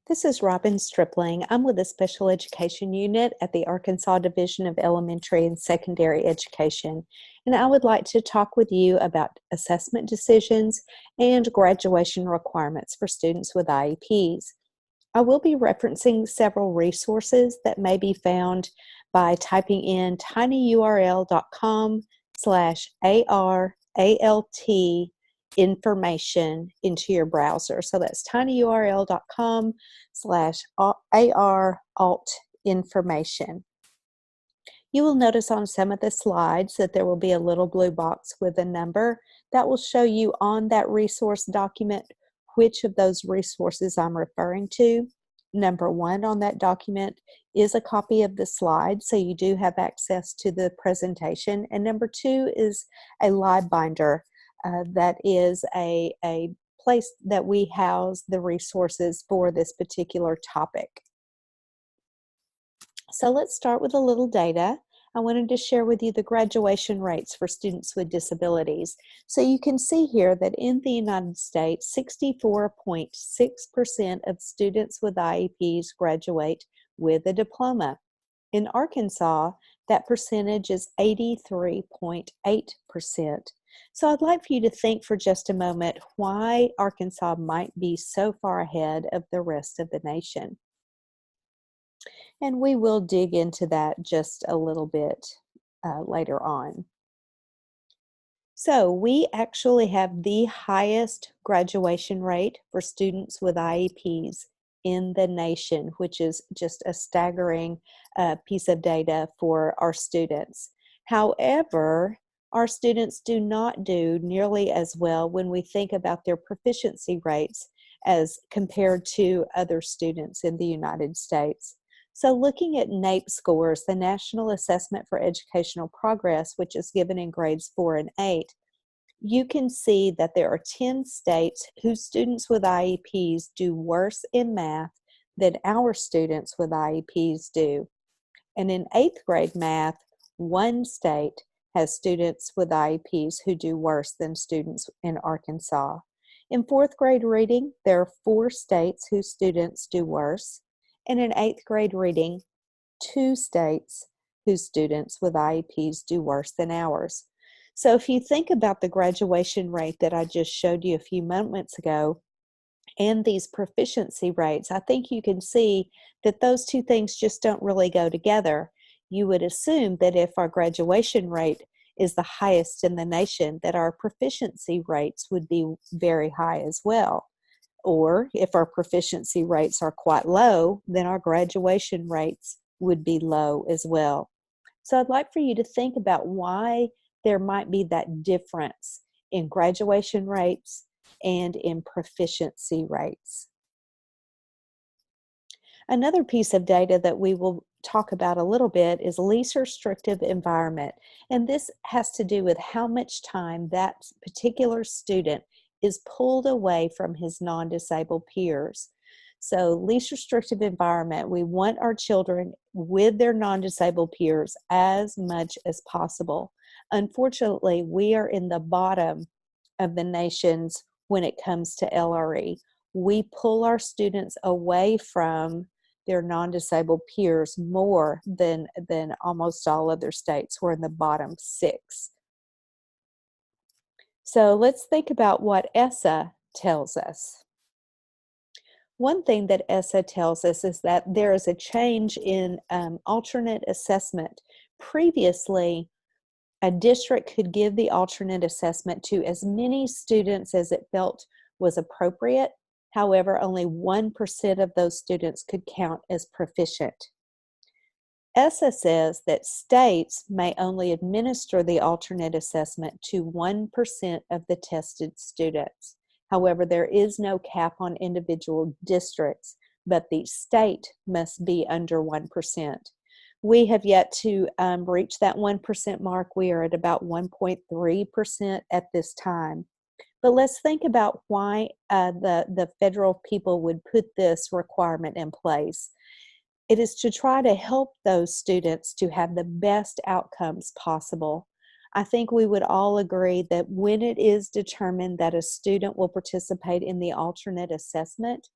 This is Robin Stripling. I'm with the Special Education Unit at the Arkansas Division of Elementary and Secondary Education, and I would like to talk with you about assessment decisions and graduation requirements for students with IEPs. I will be referencing several resources that may be found by typing in tinyurl.com/ARALT information into your browser. So that's tinyurl.com/ARALT information. You will notice on some of the slides that there will be a little blue box with a number that will show you on that resource document which of those resources I'm referring to. Number 1 on that document is a copy of the slide, so you do have access to the presentation. And number 2 is a live binder that is a place that we house the resources for this particular topic. So let's start with a little data. I wanted to share with you the graduation rates for students with disabilities. So you can see here that in the United States, 64.6% of students with IEPs graduate with a diploma. In Arkansas, that percentage is 83.8%. So I'd like for you to think for just a moment why Arkansas might be so far ahead of the rest of the nation. And we will dig into that just a little bit later on. So we actually have the highest graduation rate for students with IEPs in the nation, which is just a staggering piece of data for our students. However, our students do not do nearly as well when we think about their proficiency rates as compared to other students in the United States. So looking at NAEP scores, the National Assessment for Educational Progress, which is given in grades 4 and 8, you can see that there are 10 states whose students with IEPs do worse in math than our students with IEPs do. And in 8th grade math, 1 state has students with IEPs who do worse than students in Arkansas. In 4th grade reading, there are 4 states whose students do worse. And in 8th grade reading, 2 states whose students with IEPs do worse than ours. So if you think about the graduation rate that I just showed you a few moments ago and these proficiency rates, I think you can see that those two things just don't really go together. You would assume that if our graduation rate is the highest in the nation, that our proficiency rates would be very high as well. Or if our proficiency rates are quite low, then our graduation rates would be low as well. So I'd like for you to think about why there might be that difference in graduation rates and in proficiency rates. Another piece of data that we will talk about a little bit is least restrictive environment. And this has to do with how much time that particular student is pulled away from his non-disabled peers. So least restrictive environment, we want our children with their non-disabled peers as much as possible. Unfortunately, we are in the bottom of the nations when it comes to LRE. We pull our students away from their non-disabled peers more than almost all other states. We're in the bottom 6. So let's think about what ESSA tells us. One thing that ESSA tells us is that there is a change in alternate assessment. Previously, a district could give the alternate assessment to as many students as it felt was appropriate. However, only 1% of those students could count as proficient. ESSA says that states may only administer the alternate assessment to 1% of the tested students. However, there is no cap on individual districts, but the state must be under 1%. We have yet to reach that 1% mark. We are at about 1.3% at this time. But let's think about why the federal people would put this requirement in place. It is to try to help those students to have the best outcomes possible. I think we would all agree that when it is determined that a student will participate in the alternate assessment,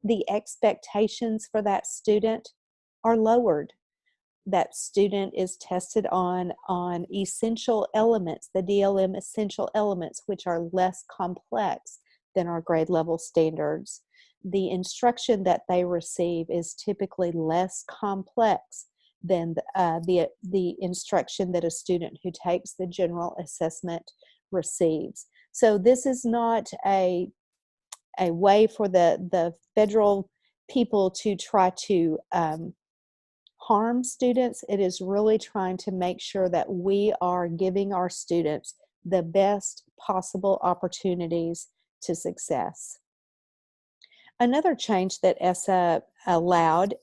the expectations for that student are lowered. That student is tested on essential elements, the DLM essential elements, which are less complex than our grade level standards. The instruction that they receive is typically less complex than the instruction that a student who takes the general assessment receives. So this is not a way for the federal people to try to harm students. It is really trying to make sure that we are giving our students the best possible opportunities to success. Another change that ESSA allowed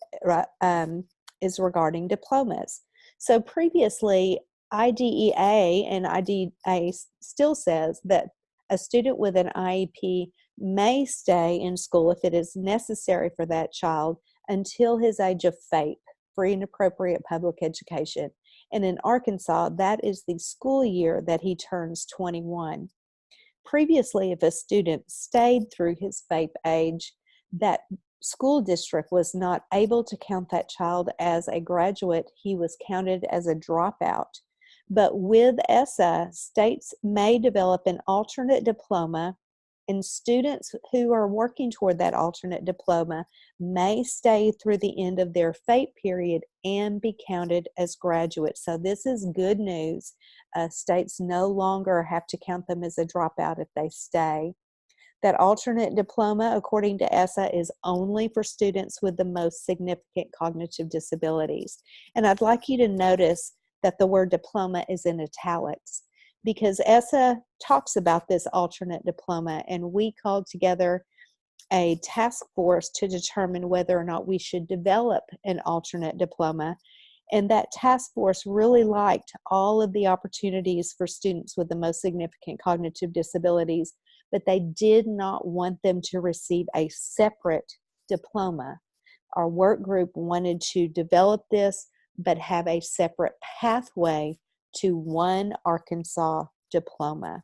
is regarding diplomas. So previously, IDEA and IDEA still says that a student with an IEP may stay in school if it is necessary for that child until his age of FAPE, free and appropriate public education. And in Arkansas, that is the school year that he turns 21. Previously, if a student stayed through his FAPE age, that school district was not able to count that child as a graduate. He was counted as a dropout. But with ESSA, states may develop an alternate diploma, and students who are working toward that alternate diploma may stay through the end of their FAPE period and be counted as graduates. So this is good news. States no longer have to count them as a dropout if they stay. That alternate diploma, according to ESSA, is only for students with the most significant cognitive disabilities. And I'd like you to notice that the word diploma is in italics, because ESSA talks about this alternate diploma, and we called together a task force to determine whether or not we should develop an alternate diploma. And that task force really liked all of the opportunities for students with the most significant cognitive disabilities, but they did not want them to receive a separate diploma. Our work group wanted to develop this, but have a separate pathway to one Arkansas diploma.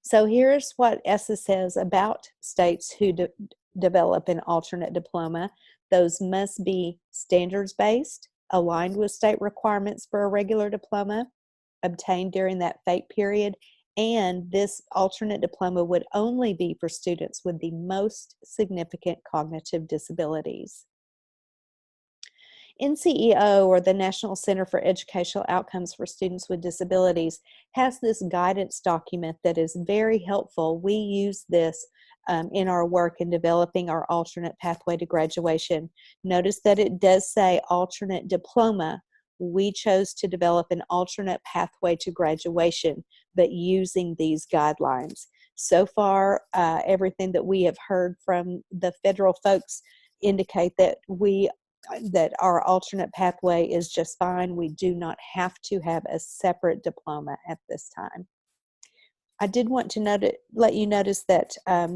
So here's what ESSA says about states who develop an alternate diploma. Those must be standards-based, aligned with state requirements for a regular diploma, obtained during that FAPE period, and this alternate diploma would only be for students with the most significant cognitive disabilities. NCEO, or the National Center for Educational Outcomes for Students with Disabilities, has this guidance document that is very helpful. We use this in our work in developing our alternate pathway to graduation. Notice that it does say alternate diploma. We chose to develop an alternate pathway to graduation, but using these guidelines. So far, everything that we have heard from the federal folks indicate that our alternate pathway is just fine. We do not have to have a separate diploma at this time. I did want to let you notice that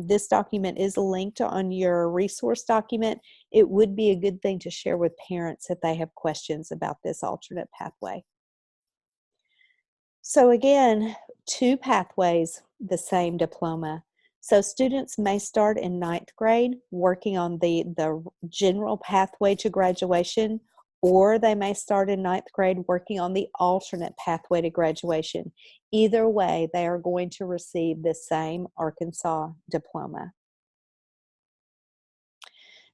this document is linked on your resource document. It would be a good thing to share with parents if they have questions about this alternate pathway. So again, 2 pathways, the same diploma. So students may start in 9th grade working on the general pathway to graduation, or they may start in 9th grade working on the alternate pathway to graduation. Either way, they are going to receive the same Arkansas diploma.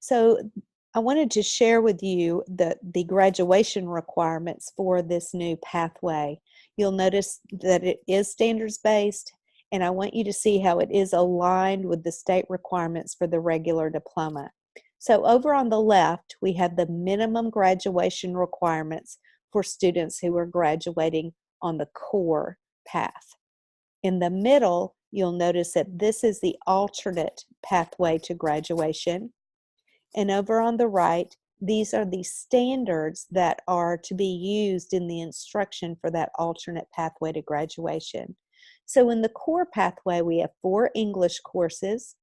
So I wanted to share with you the graduation requirements for this new pathway. You'll notice that it is standards-based, and I want you to see how it is aligned with the state requirements for the regular diploma. So over on the left, we have the minimum graduation requirements for students who are graduating on the core path. In the middle, you'll notice that this is the alternate pathway to graduation. And over on the right, these are the standards that are to be used in the instruction for that alternate pathway to graduation. So in the core pathway, we have 4 English courses.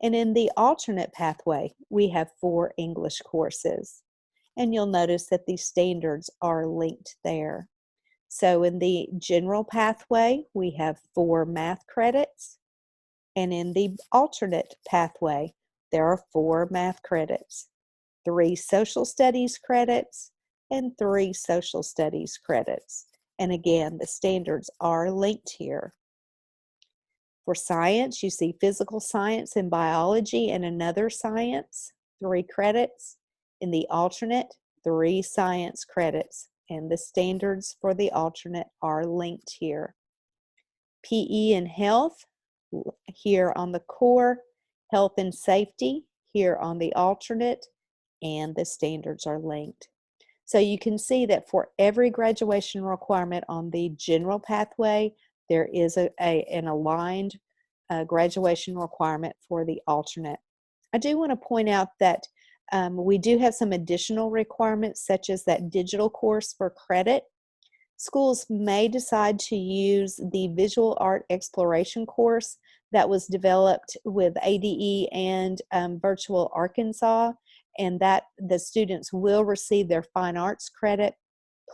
And in the alternate pathway, we have 4 English courses. And you'll notice that these standards are linked there. So in the general pathway, we have 4 math credits. And in the alternate pathway, there are 4 math credits, 3 social studies credits, and 3 social studies credits. And again, the standards are linked here. For science, you see physical science and biology and another science, 3 credits. In the alternate, 3 science credits, and the standards for the alternate are linked here. PE and health, here on the core, health and safety, here on the alternate, and the standards are linked. So you can see that for every graduation requirement on the general pathway, there is an aligned graduation requirement for the alternate. I do want to point out that we do have some additional requirements, such as that digital course for credit. Schools may decide to use the visual art exploration course that was developed with ADE and Virtual Arkansas, and that the students will receive their fine arts credit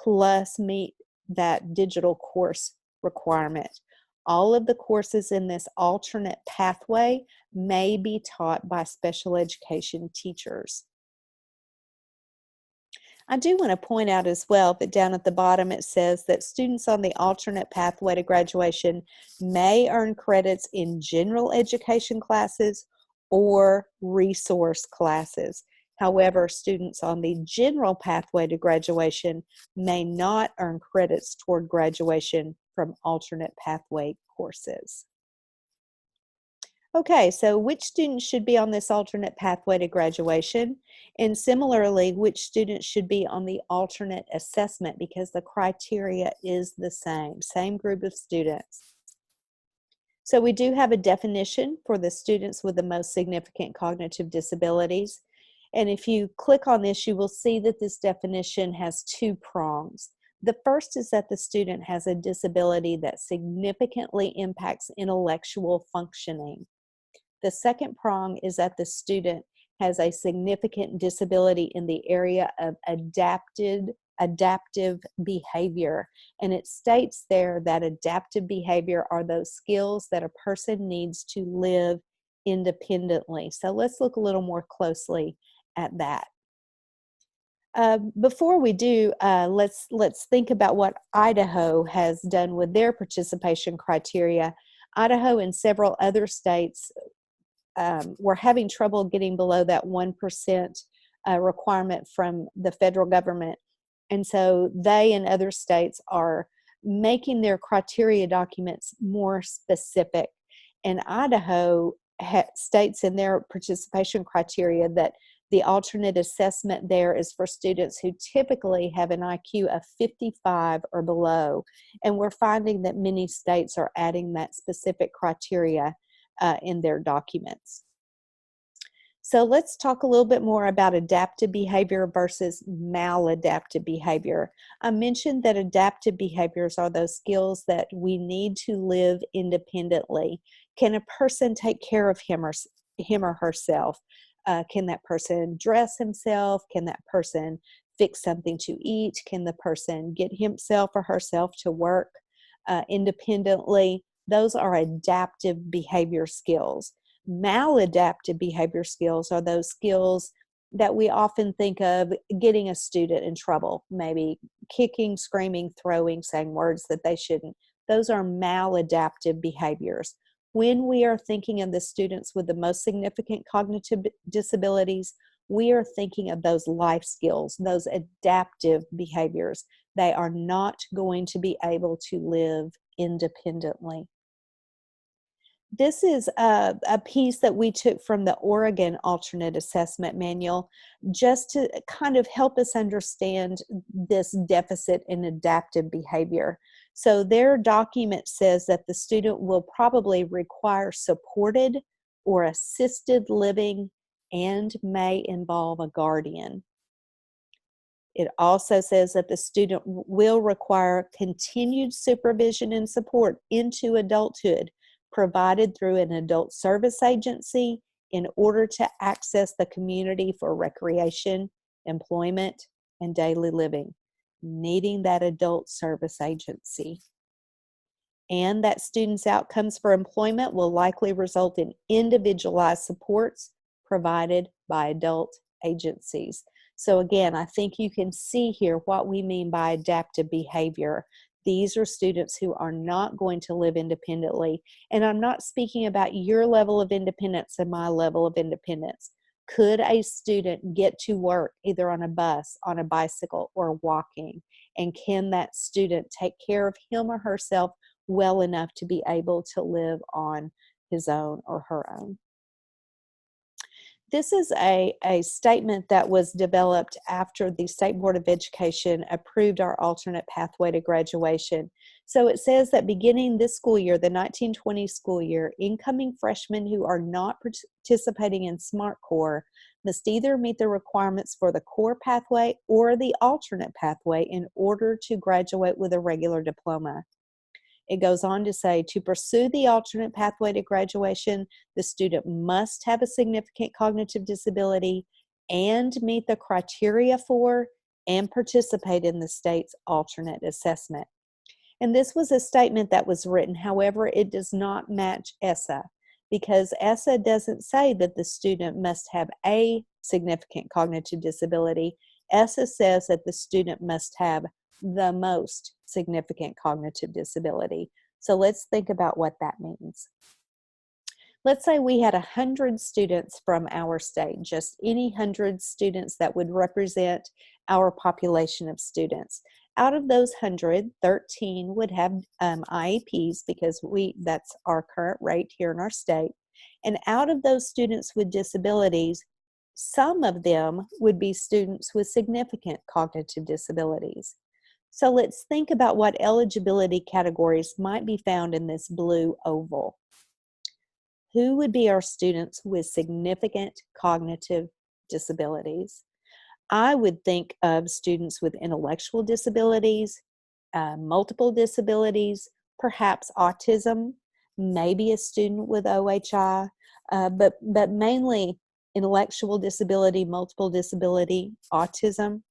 plus meet that digital course requirement. All of the courses in this alternate pathway may be taught by special education teachers. I do want to point out as well that down at the bottom it says that students on the alternate pathway to graduation may earn credits in general education classes or resource classes. However, students on the general pathway to graduation may not earn credits toward graduation from alternate pathway courses. Okay, so which students should be on this alternate pathway to graduation? And similarly, which students should be on the alternate assessment, because the criteria is the same group of students. So we do have a definition for the students with the most significant cognitive disabilities. And if you click on this, you will see that this definition has 2 prongs. The first is that the student has a disability that significantly impacts intellectual functioning. The second prong is that the student has a significant disability in the area of adaptive behavior. And it states there that adaptive behavior are those skills that a person needs to live independently. So let's look a little more closely at that. Before we do, let's think about what Idaho has done with their participation criteria. Idaho and several other states were having trouble getting below that 1% requirement from the federal government. And so they and other states are making their criteria documents more specific. And Idaho states in their participation criteria that the alternate assessment there is for students who typically have an IQ of 55 or below. And we're finding that many states are adding that specific criteria in their documents. So let's talk a little bit more about adaptive behavior versus maladaptive behavior. I mentioned that adaptive behaviors are those skills that we need to live independently. Can a person take care of him or herself? Can that person dress himself? Can that person fix something to eat? Can the person get himself or herself to work independently? Those are adaptive behavior skills. Maladaptive behavior skills are those skills that we often think of getting a student in trouble, maybe kicking, screaming, throwing, saying words that they shouldn't. Those are maladaptive behaviors. When we are thinking of the students with the most significant cognitive disabilities, we are thinking of those life skills, those adaptive behaviors. They are not going to be able to live independently. This is a piece that we took from the Oregon Alternate Assessment Manual just to kind of help us understand this deficit in adaptive behavior. So their document says that the student will probably require supported or assisted living and may involve a guardian. It also says that the student will require continued supervision and support into adulthood, provided through an adult service agency in order to access the community for recreation, employment, and daily living, needing that adult service agency. And that students' outcomes for employment will likely result in individualized supports provided by adult agencies. So again, I think you can see here what we mean by adaptive behavior. These are students who are not going to live independently. And I'm not speaking about your level of independence and my level of independence. Could a student get to work either on a bus, on a bicycle, or walking? And can that student take care of him or herself well enough to be able to live on his own or her own? This is a statement that was developed after the State Board of Education approved our alternate pathway to graduation. So it says that beginning this school year, the 1920 school year, incoming freshmen who are not participating in SMART Core must either meet the requirements for the core pathway or the alternate pathway in order to graduate with a regular diploma. It goes on to say, to pursue the alternate pathway to graduation, the student must have a significant cognitive disability and meet the criteria for and participate in the state's alternate assessment. And this was a statement that was written. However, it does not match ESSA, because ESSA doesn't say that the student must have a significant cognitive disability. ESSA says that the student must have the most significant cognitive disability. So let's think about what that means. Let's say we had 100 students from our state, just any 100 students that would represent our population of students. Out of those 100, 13 would have IEPs, because that's our current rate here in our state. And out of those students with disabilities, some of them would be students with significant cognitive disabilities. So let's think about what eligibility categories might be found in this blue oval. Who would be our students with significant cognitive disabilities? I would think of students with intellectual disabilities, multiple disabilities, perhaps autism, maybe a student with OHI, but mainly intellectual disability, multiple disability, autism.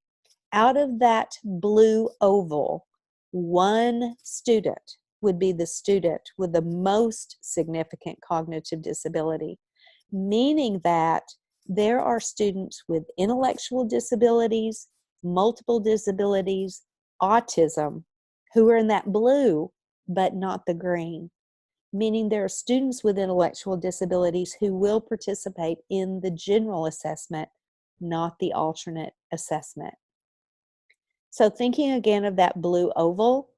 Out of that blue oval, one student would be the student with the most significant cognitive disability, meaning that there are students with intellectual disabilities, multiple disabilities, autism, who are in that blue, but not the green, meaning there are students with intellectual disabilities who will participate in the general assessment, not the alternate assessment. So thinking again of that blue oval,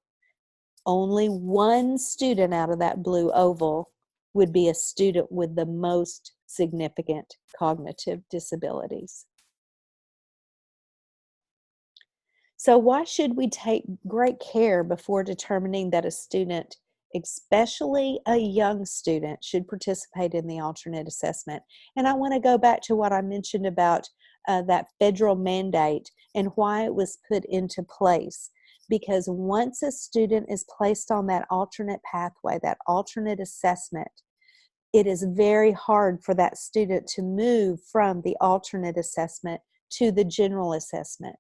only one student out of that blue oval would be a student with the most significant cognitive disabilities. So why should we take great care before determining that a student, especially a young student, should participate in the alternate assessment? And I want to go back to what I mentioned about that federal mandate and why it was put into place. Because once a student is placed on that alternate pathway, that alternate assessment, it is very hard for that student to move from the alternate assessment to the general assessment.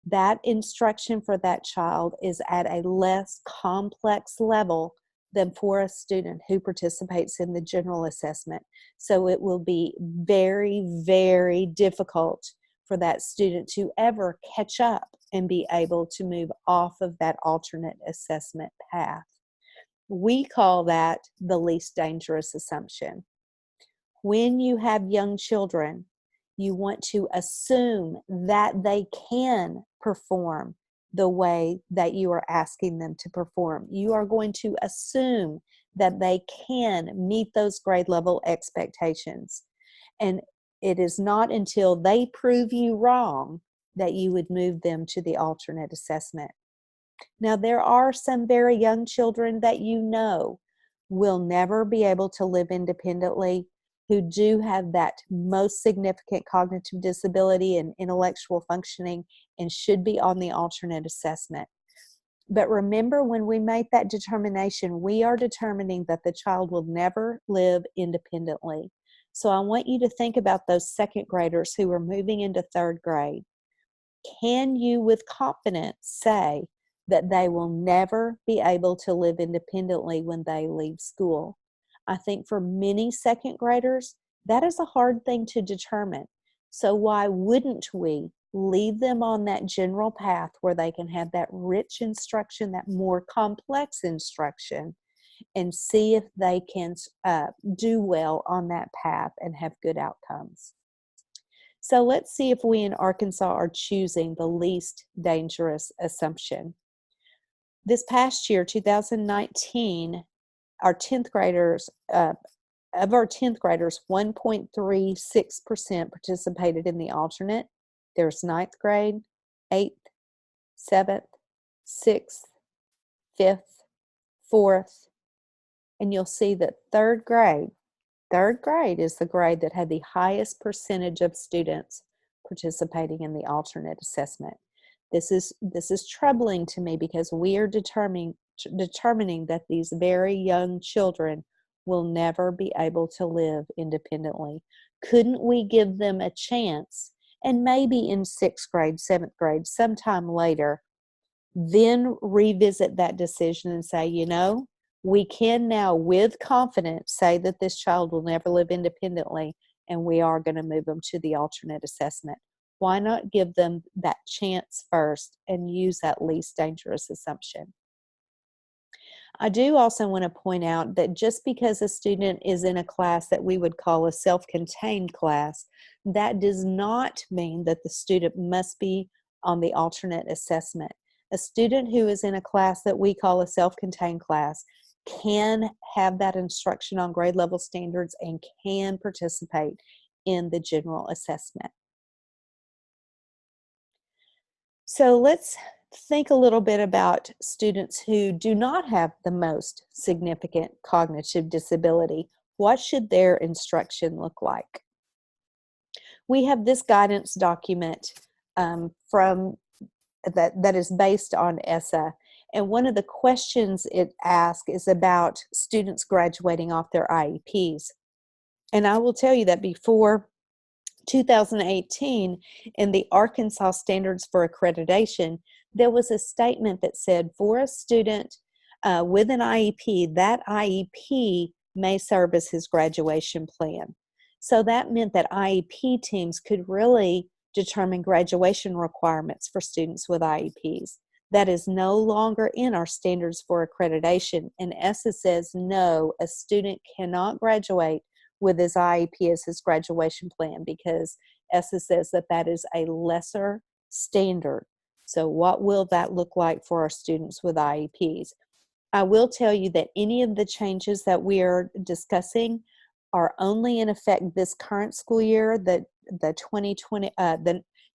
That instruction for that child is at a less complex level than for a student who participates in the general assessment. So it will be very, very difficult for that student to ever catch up and be able to move off of that alternate assessment path. We call that the least dangerous assumption. When you have young children, you want to assume that they can perform the way that you are asking them to perform. You are going to assume that they can meet those grade level expectations. And it is not until they prove you wrong that you would move them to the alternate assessment. Now, there are some very young children that you know will never be able to live independently, who do have that most significant cognitive disability and intellectual functioning and should be on the alternate assessment. But remember, when we make that determination, we are determining that the child will never live independently. So I want you to think about those second graders who are moving into third grade. Can you with confidence say that they will never be able to live independently when they leave school? I think for many second graders, That is a hard thing to determine. So why wouldn't we leave them on that general path where they can have that rich instruction, that more complex instruction, and see if they can do well on that path and have good outcomes. So let's see if we in Arkansas are choosing the least dangerous assumption. This past year, 2019, our 10th graders, of our 10th graders, 1.36% participated in the alternate. There's 9th grade, 8th, 7th, 6th, 5th, 4th, and you'll see that third grade is the grade that had the highest percentage of students participating in the alternate assessment. This is troubling to me because we are determining that these very young children will never be able to live independently. Couldn't we give them a chance, and maybe in 6th grade, 7th grade, sometime later, then revisit that decision and say, we can now with confidence say that this child will never live independently, and we are going to move them to the alternate assessment. Why not give them that chance first and use that least dangerous assumption? I do also want to point out that just because a student is in a class that we would call a self-contained class, that does not mean that the student must be on the alternate assessment. A student who is in a class that we call a self-contained class can have that instruction on grade level standards and can participate in the general assessment. So let's think a little bit about students who do not have the most significant cognitive disability. What should their instruction look like? We have this guidance document that is based on ESSA, and one of the questions it asks is about students graduating off their IEPs. And I will tell you that before 2018, in the Arkansas Standards for Accreditation, there was a statement that said for a student with an IEP, that IEP may serve as his graduation plan. So that meant that IEP teams could really determine graduation requirements for students with IEPs. That is no longer in our Standards for Accreditation, and ESSA says no, a student cannot graduate with his IEP as his graduation plan because ESSA says that that is a lesser standard. So what will that look like for our students with IEPs? I will tell you that any of the changes that we are discussing are only in effect this current school year, the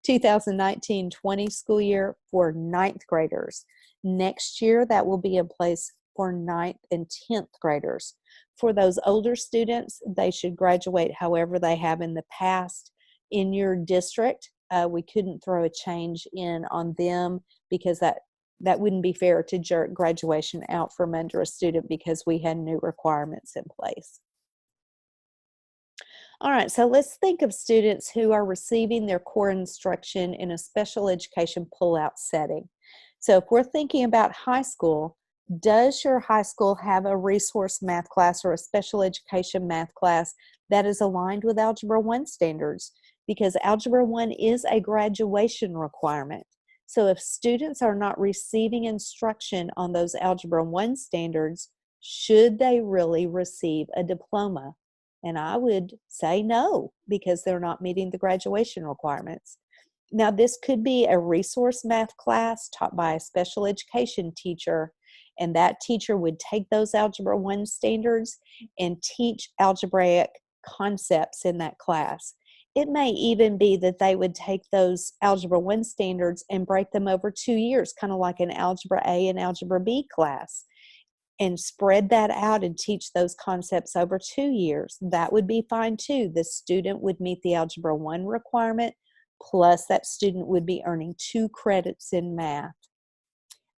2019-20 school year for 9th graders. Next year, that will be in place for 9th and 10th graders. For those older students, they should graduate however they have in the past. In your district, we couldn't throw a change in on them because that wouldn't be fair to jerk graduation out from under a student because we had new requirements in place. All right, so let's think of students who are receiving their core instruction in a special education pull-out setting. So if we're thinking about high school, does your high school have a resource math class or a special education math class that is aligned with Algebra 1 standards? Because Algebra 1 is a graduation requirement. So if students are not receiving instruction on those Algebra 1 standards, should they really receive a diploma? And I would say no, because they're not meeting the graduation requirements. Now, this could be a resource math class taught by a special education teacher, and that teacher would take those Algebra 1 standards and teach algebraic concepts in that class. It may even be that they would take those Algebra 1 standards and break them over 2 years, kind of like an Algebra A and Algebra B class, and spread that out and teach those concepts over 2 years. That would be fine too. The student would meet the Algebra 1 requirement, plus that student would be earning 2 credits in math.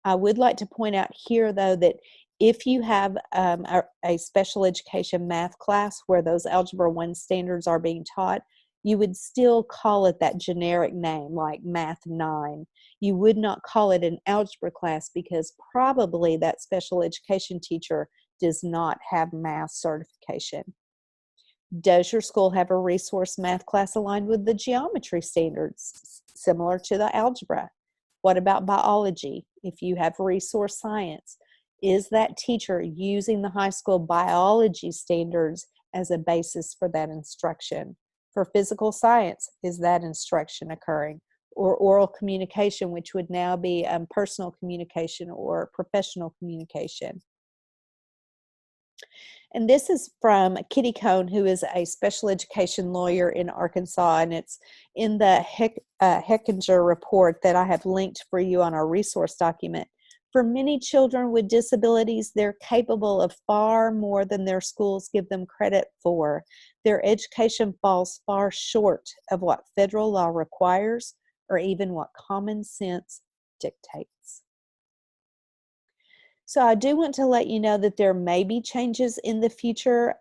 I would like to point out here, though, that if you have a special education math class where those Algebra 1 standards are being taught, you would still call it that generic name like Math 9. You would not call it an algebra class because probably that special education teacher does not have math certification. Does your school have a resource math class aligned with the geometry standards, similar to the algebra? What about biology? If you have resource science, is that teacher using the high school biology standards as a basis for that instruction? For physical science, is that instruction occurring? Or oral communication, which would now be personal communication or professional communication. And this is from Kitty Cohn, who is a special education lawyer in Arkansas, and it's in the Hechinger report that I have linked for you on our resource document. For many children with disabilities, they're capable of far more than their schools give them credit for. Their education falls far short of what federal law requires or even what common sense dictates. So I do want to let you know that there may be changes in the future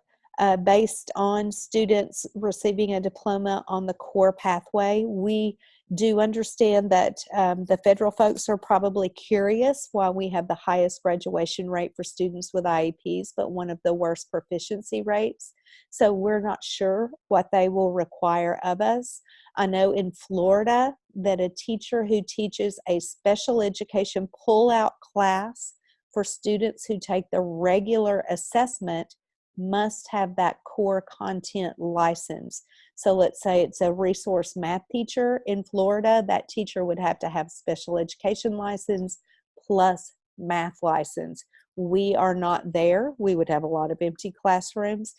based on students receiving a diploma on the core pathway. We do understand that the federal folks are probably curious why we have the highest graduation rate for students with IEPs, but one of the worst proficiency rates. So we're not sure what they will require of us. I know in Florida that a teacher who teaches a special education pull-out class for students who take the regular assessment must have that core content license. So let's say it's a resource math teacher in Florida, that teacher would have to have special education license plus math license. We are not there. We would have a lot of empty classrooms,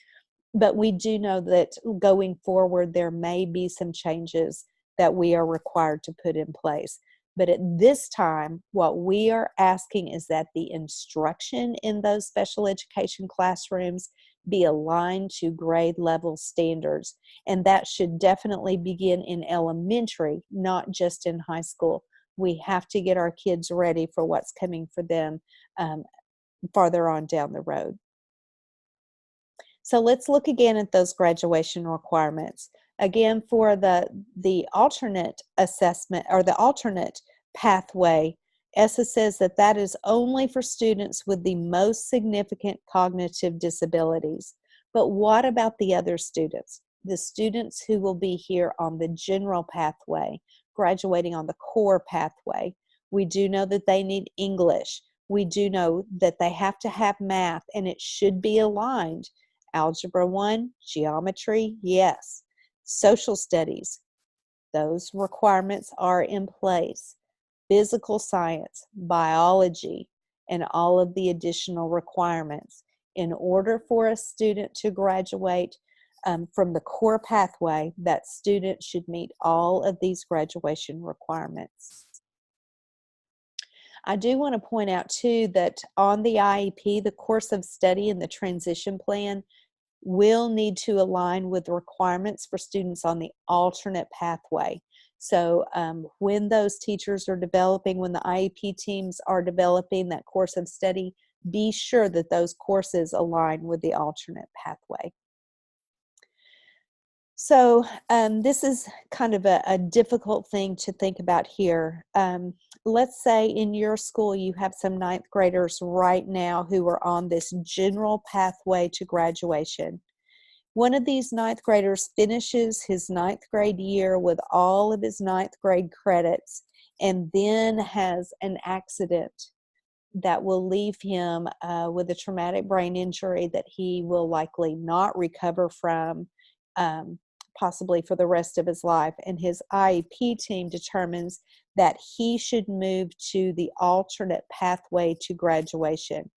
but we do know that going forward there may be some changes that we are required to put in place. But at this time, what we are asking is that the instruction in those special education classrooms be aligned to grade level standards. And that should definitely begin in elementary, not just in high school. We have to get our kids ready for what's coming for them farther on down the road. So let's look again at those graduation requirements. Again, for the alternate assessment or the alternate pathway, ESSA says that that is only for students with the most significant cognitive disabilities. But what about the other students? The students who will be here on the general pathway, graduating on the core pathway. We do know that they need English. We do know that they have to have math, and it should be aligned. Algebra 1, geometry, yes. Social studies, those requirements are in place. Physical science, biology, and all of the additional requirements. In order for a student to graduate from the core pathway, that student should meet all of these graduation requirements. I do want to point out too that on the IEP, the course of study and the transition plan will need to align with the requirements for students on the alternate pathway. So when those teachers are developing, when the IEP teams are developing that course of study, be sure that those courses align with the alternate pathway. So this is kind of a difficult thing to think about here. Let's say in your school you have some ninth graders right now who are on this general pathway to graduation. One of these ninth graders finishes his ninth grade year with all of his ninth grade credits and then has an accident that will leave him with a traumatic brain injury that he will likely not recover from, possibly for the rest of his life. And his IEP team determines that he should move to the alternate pathway to graduation.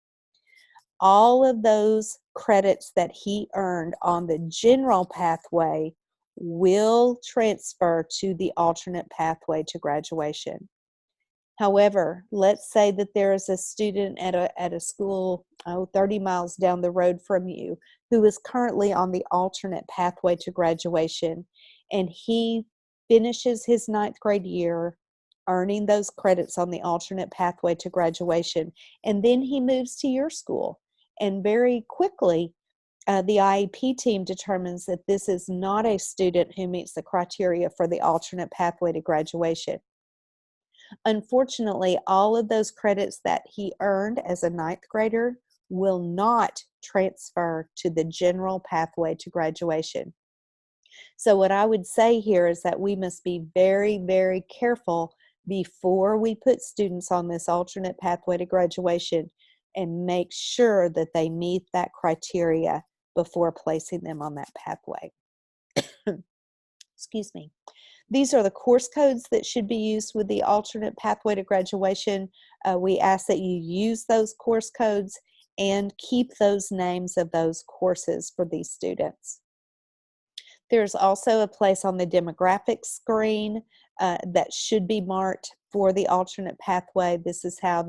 All of those credits that he earned on the general pathway will transfer to the alternate pathway to graduation. However, let's say that there is a student at a school 30 miles down the road from you who is currently on the alternate pathway to graduation, and he finishes his ninth grade year earning those credits on the alternate pathway to graduation, and then he moves to your school. And very quickly, the IEP team determines that this is not a student who meets the criteria for the alternate pathway to graduation. Unfortunately, all of those credits that he earned as a ninth grader will not transfer to the general pathway to graduation. So what I would say here is that we must be very, very careful before we put students on this alternate pathway to graduation and make sure that they meet that criteria before placing them on that pathway. Excuse me. These are the course codes that should be used with the alternate pathway to graduation. We ask that you use those course codes and keep those names of those courses for these students. There's also a place on the demographics screen that should be marked for the alternate pathway. This is how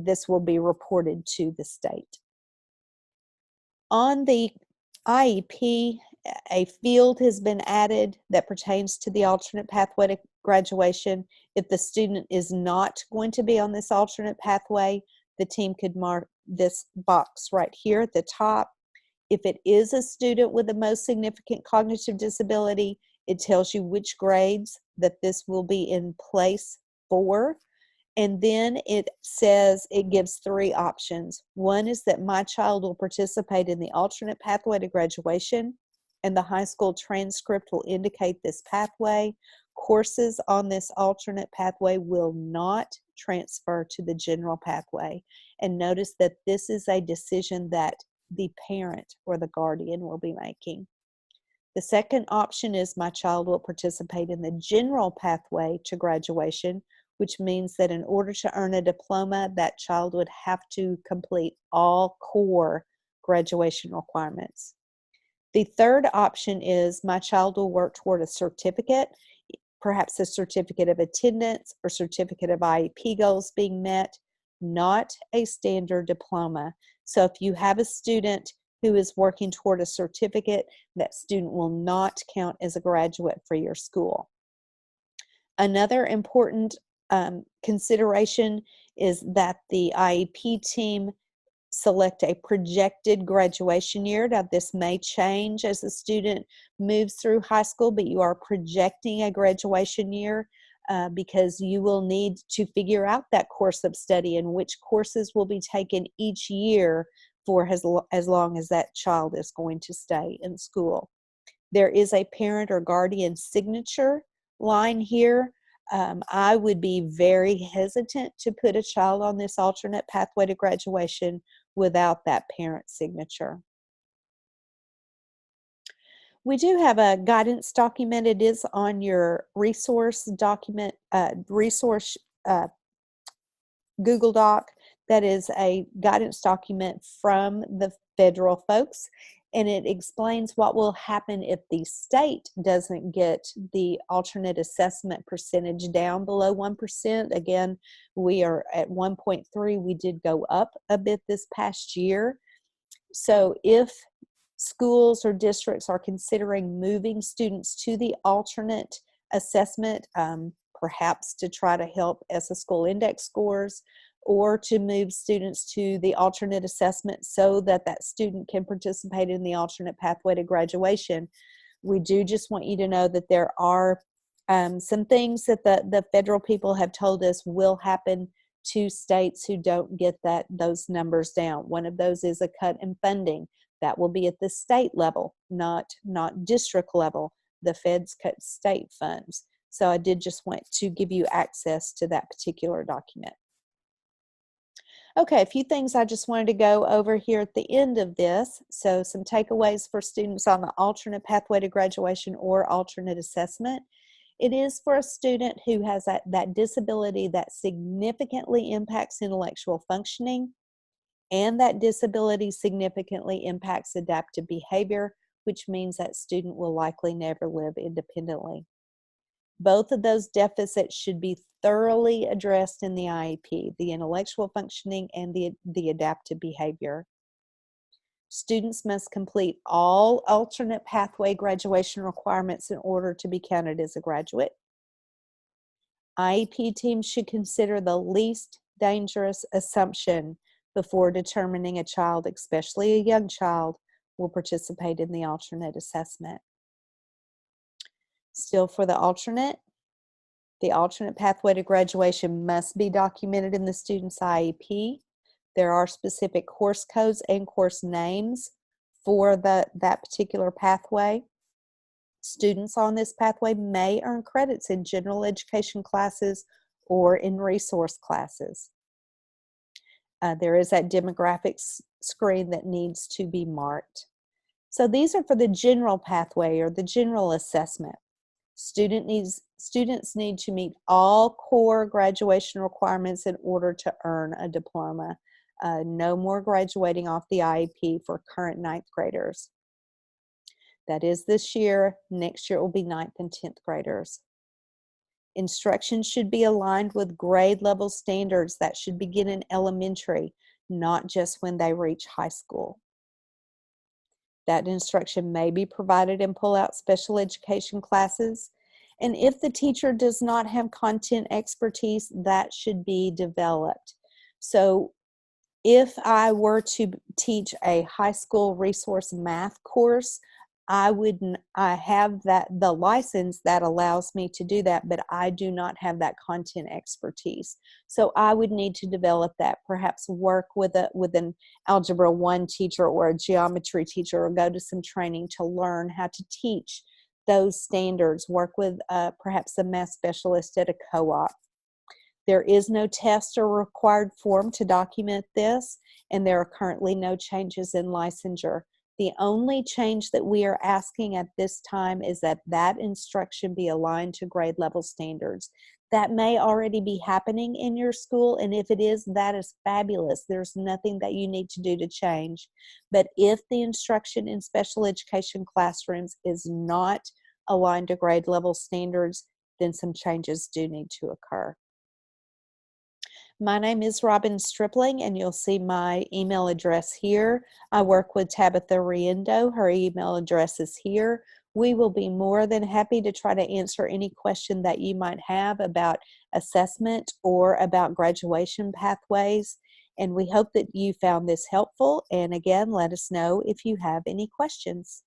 this will be reported to the state. On the IEP, a field has been added that pertains to the alternate pathway to graduation. If the student is not going to be on this alternate pathway, the team could mark this box right here at the top. If it is a student with the most significant cognitive disability, it tells you which grades that this will be in place for. And then it says, it gives 3 options. One is that my child will participate in the alternate pathway to graduation, and the high school transcript will indicate this pathway. Courses on this alternate pathway will not transfer to the general pathway. And notice that this is a decision that the parent or the guardian will be making. The second option is my child will participate in the general pathway to graduation, which means that in order to earn a diploma, that child would have to complete all core graduation requirements. The third option is my child will work toward a certificate, perhaps a certificate of attendance or certificate of IEP goals being met, not a standard diploma. So if you have a student who is working toward a certificate, that student will not count as a graduate for your school. Another important consideration is that the IEP team select a projected graduation year. Now, this may change as the student moves through high school, but you are projecting a graduation year because you will need to figure out that course of study and which courses will be taken each year for as long as that child is going to stay in school. There is a parent or guardian signature line here. I would be very hesitant to put a child on this alternate pathway to graduation without that parent signature. We do have a guidance document. It is on your resource document, Google Doc. That is a guidance document from the federal folks, and it explains what will happen if the state doesn't get the alternate assessment percentage down below 1%. Again, we are at 1.3. We did go up a bit this past year. So if schools or districts are considering moving students to the alternate assessment, perhaps to try to help ESSA school index scores, or to move students to the alternate assessment so that that student can participate in the alternate pathway to graduation, we do just want you to know that there are some things that the federal people have told us will happen to states who don't get those numbers down. One of those is a cut in funding. That will be at the state level, not district level. The feds cut state funds. So I did just want to give you access to that particular document. Okay, a few things I just wanted to go over here at the end of this. So some takeaways for students on the alternate pathway to graduation or alternate assessment. It is for a student who has that disability that significantly impacts intellectual functioning, and that disability significantly impacts adaptive behavior, which means that student will likely never live independently. Both of those deficits should be thoroughly addressed in the IEP, the intellectual functioning and the adaptive behavior. Students must complete all alternate pathway graduation requirements in order to be counted as a graduate. IEP teams should consider the least dangerous assumption before determining a child, especially a young child, will participate in the alternate assessment. Still for the alternate pathway to graduation must be documented in the student's IEP. There are specific course codes and course names for that particular pathway. Students on this pathway may earn credits in general education classes or in resource classes. There is that demographics screen that needs to be marked. So these are for the general pathway or the general assessment. Students need to meet all core graduation requirements in order to earn a diploma. No more graduating off the IEP for current ninth graders. That is this year. Next year it will be 9th and 10th graders. Instruction should be aligned with grade level standards that should begin in elementary, not just when they reach high school. That instruction may be provided in pull-out special education classes. And if the teacher does not have content expertise, that should be developed. So if I were to teach a high school resource math course, I have the license that allows me to do that, but I do not have that content expertise. So I would need to develop that, perhaps work with an Algebra 1 teacher or a geometry teacher, or go to some training to learn how to teach those standards, work with perhaps a math specialist at a co-op. There is no test or required form to document this, and there are currently no changes in licensure. The only change that we are asking at this time is that instruction be aligned to grade level standards. That may already be happening in your school, and if it is, that is fabulous. There's nothing that you need to do to change. But if the instruction in special education classrooms is not aligned to grade level standards, then some changes do need to occur. My name is Robin Stripling, and you'll see my email address here. I work with Tabitha Riendo. Her email address is here. We will be more than happy to try to answer any question that you might have about assessment or about graduation pathways. And we hope that you found this helpful. And again, let us know if you have any questions.